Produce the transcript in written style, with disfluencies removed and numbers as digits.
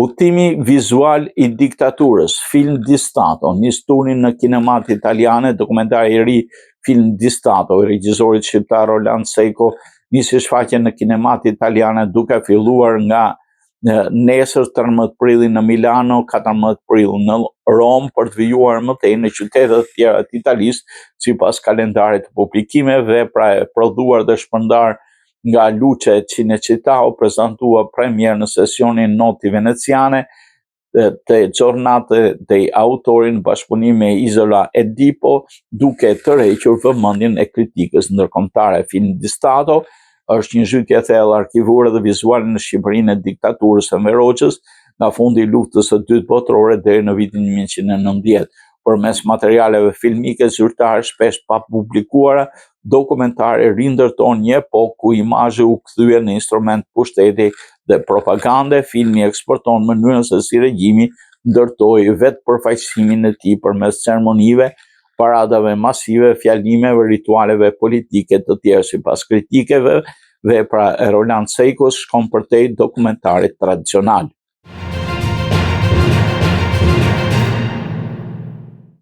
Udhtimi vizual i diktaturës, film di Stato, nis turnin në kinemat italiane, dokumentari i ri film di Stato, i regjisorit shqiptar Roland Seiko, nisi shfaqjen në kinemat italiane duke filluar nga nesër 13 prilli në Milano, 14 prill në Rom, për të vijuar mëtej në qytetet të tjera të Italisë, sipas kalendarit të publikimeve, pra e prodhuar dhe shpërndar nga Luce Cinecittà, prezantua premier në sesionin Noti Veneziane të Giornate dei Autori në bashkëpunim me Isola Edipo, duke tërhequr vëmendjen e kritikës ndërkombëtare. Film di Stato është një zhytje e thellë arkivore dhe vizuale në Shqipërinë e diktaturës së Enver Hoxhës nga fundi i luftës së dytë botërore deri në vitin 1990. Përmes materialeve filmike zyrtare shpesh pa publikuara, dokumentari rindërton një epokë ku imazhi u kthye në instrument pushteti dhe propagande. Filmi eksporton mënyrën se si regjimi ndërtoi vetë përfaqësimin e tij përmes ceremonive, paradave masive, fjalimeve, ritualeve politike të tjerë. Sipas kritikeve, vepra e Roland Seikos shkon përtej dokumentarit tradicional.